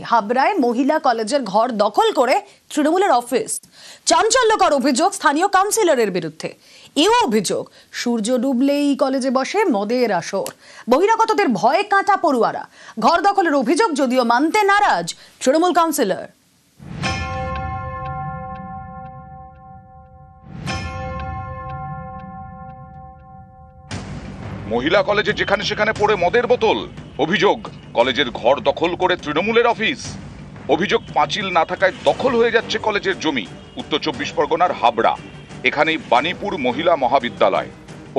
হাবড়ায় মহিলা কলেজের ঘর দখল করে তৃণমূলের অফিস। চাঞ্চল্যকর অভিযোগ স্থানীয় কাউন্সিলরের বিরুদ্ধে। এও অভিযোগ সূর্য ডুবলেই কলেজে বসে মদের আসর। বহিরাগতদের ভয়ে কাঁটা পড়ুয়ারা। ঘর দখলের অভিযোগ যদিও মানতে নারাজ তৃণমূল কাউন্সিলর। মহিলা কলেজে যেখানে সেখানে পড়ে মদের বোতল। অভিযোগ কলেজের ঘর দখল করে তৃণমূলের অফিস। অভিযোগ পাঁচিল না থাকায় দখল হয়ে যাচ্ছে কলেজের জমি। উত্তর 24 পরগনার হাবড়া, এখানেই বাণীপুর মহিলা মহাবিদ্যালয়।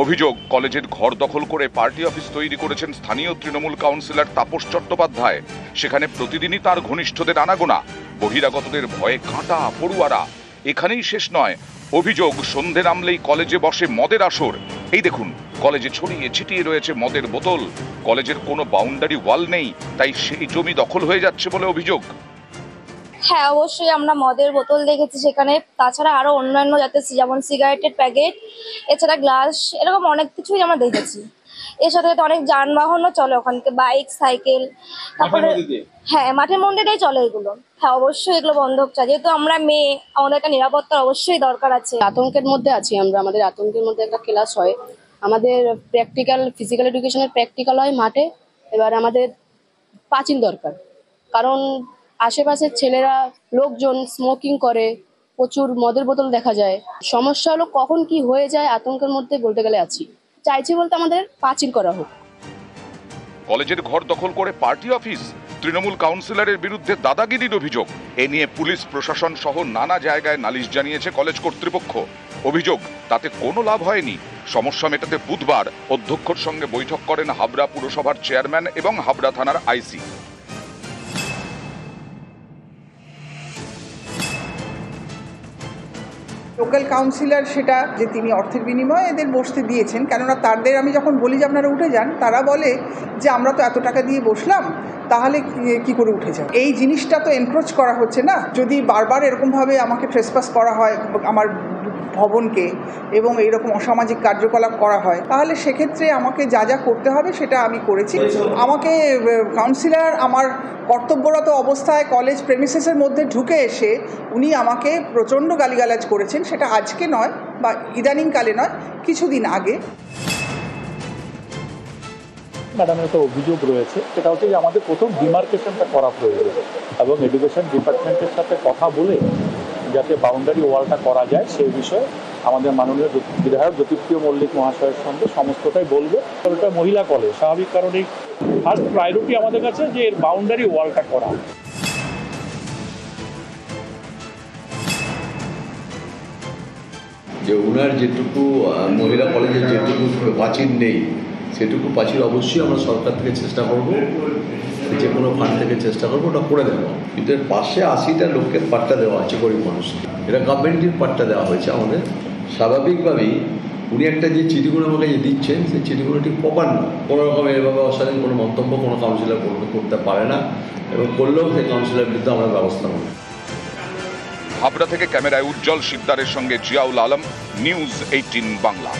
অভিযোগ কলেজের ঘর দখল করে পার্টি অফিস তৈরি করেছেন স্থানীয় তৃণমূল কাউন্সিলর তাপস চট্টোপাধ্যায়। সেখানে প্রতিদিনই তার ঘনিষ্ঠদের আনাগোনা। বহিরাগতদের ভয়ে কাঁটা পড়ুয়ারা। এখানেই শেষ নয়, অভিযোগ সন্ধে নামলেই কলেজে বসে মদের আসর। এই দেখুন, কলেজে ছড়িয়ে ছিটিয়ে রয়েছে মদের বোতল। কলেজের কোনো বাউন্ডারি ওয়াল নেই, তাই সেই জমি দখল হয়ে যাচ্ছে বলে অভিযোগ। হ্যাঁ, অবশ্যই আমরা মদের বোতল দেখেছি সেখানে। তাছাড়া আরো অন্যান্য যাতে যেমন সিগারেটের প্যাকেট, এছাড়া গ্লাস, এরকম অনেক কিছুই আমরা দেখেছি। এর সাথে অনেক যানবাহনও চলে ওখান থেকে, বাইক, সাইকেল। তারপরে হ্যাঁ, মাঠের মধ্যে দিয়ে চলে এগুলো। হ্যাঁ, অবশ্যই এগুলো বন্ধ চাই, যেহেতু আমরা মেয়ে, আমাদের একটা নিরাপত্তার অবশ্যই দরকার আছে। আতঙ্কের মধ্যে আছি আমরা। আমাদের আতঙ্কের মধ্যে একটা ক্লাস হয়, আমাদের প্র্যাকটিক্যাল ফিজিক্যাল এডুকেশনের প্র্যাকটিক্যাল হয় মাঠে। এবার আমাদের পাঁচিল দরকার, কারণ আশেপাশের ছেলেরা লোকজন স্মোকিং করে, প্রচুর মদের বোতল দেখা যায়। সমস্যা হলো কখন কি হয়ে যায়, আতঙ্কের মধ্যে বলতে গেলে আছি। চাইছি বলতে আমাদের পাঁচিল করা হোক। কলেজের ঘর দখল করে পার্টি অফিস, তৃণমূল কাউন্সিলরের বিরুদ্ধে দাদাগিরির অভিযোগ। এ নিয়ে পুলিশ প্রশাসন সহ নানা জায়গায় নালিশ জানিয়েছে কলেজ কর্তৃপক্ষ। অভিযোগ তাতে কোনো লাভ হয়নি। সমস্যা মেটাতে বুধবার অধ্যক্ষর সঙ্গে বৈঠক করেন হাবড়া পুরসভার চেয়ারম্যান এবং হাবড়া থানার আইসি। লোকাল কাউন্সিলর সেটা যে তিনি অর্থের বিনিময়ে এদের বসতে দিয়েছেন, কেননা তাদের আমি যখন বলি যে আপনারা উঠে যান, তারা বলে যে আমরা তো এত টাকা দিয়ে বসলাম, তাহলে কি করে উঠে যান। এই জিনিসটা তো এনক্রোচ করা হচ্ছে না। যদি বারবার এরকমভাবে আমাকে ট্রেসপাস করা হয় আমার ভবনকে এবং এইরকম অসামাজিক কার্যকলাপ করা হয়, তাহলে সেক্ষেত্রে আমাকে যা যা করতে হবে সেটা আমি করেছি। আমাকে কাউন্সিলর আমার কর্তব্যরত অবস্থায় কলেজ প্রেমিসেসের মধ্যে ঢুকে এসে উনি আমাকে প্রচণ্ড গালিগালাজ করেছেন। সেটা আজকে নয় বা ইদানিংকালে নয়, কিছুদিন আগে। ম্যাডামের একটা অভিযোগ রয়েছে, সেটা হচ্ছে যে আমাদের প্রথম ডিমার্কেশনটা করা প্রয়োজন এবং এডুকেশন ডিপার্টমেন্টের সাথে কথা বলে যাতে বাউন্ডারি ওয়ালটা করা যায় সেই বিষয়ে আমাদের মাননীয় বিধায়ক জ্যোতিপ্রিয় মল্লিক মহাশয়ের সঙ্গে সমস্তটাই বলবো। ওটা মহিলা কলেজ, স্বাভাবিক কারণেই ফার্স্ট প্রায়োরিটি আমাদের কাছে যে এর বাউন্ডারি ওয়ালটা করা। যে ওনার যেটুকু মহিলা কলেজের যেটুকু পাঁচিল নেই, সেটুকু পাঁচিল অবশ্যই আমরা সরকার থেকে চেষ্টা করব, যে কোনো ফান্ড থেকে চেষ্টা করবো ওটা করে দেওয়া। কিন্তু এর পাশে 80টা লোকের পাট্টা দেওয়া আছে, গরিব মানুষকে। এটা গভর্নমেন্টের পাট্টা দেওয়া হয়েছে আমাদের। স্বাভাবিকভাবেই উনি একটা যে চিঠিগুলো আমাকে যে দিচ্ছেন, সেই চিঠিগুলো ঠিক প্রপার না। কোনো রকমের এভাবে অশালীন কোনো মন্তব্য কোনো কাউন্সিলর করতে পারে না, এবং করলেও সেই কাউন্সিলরের বিরুদ্ধে আমরা ব্যবস্থা নেব। হাবড়া থেকে ক্যামেরায় উজ্জ্বল শিকদারের সঙ্গে জিয়াউল আলম, নিউজ 18 বাংলা।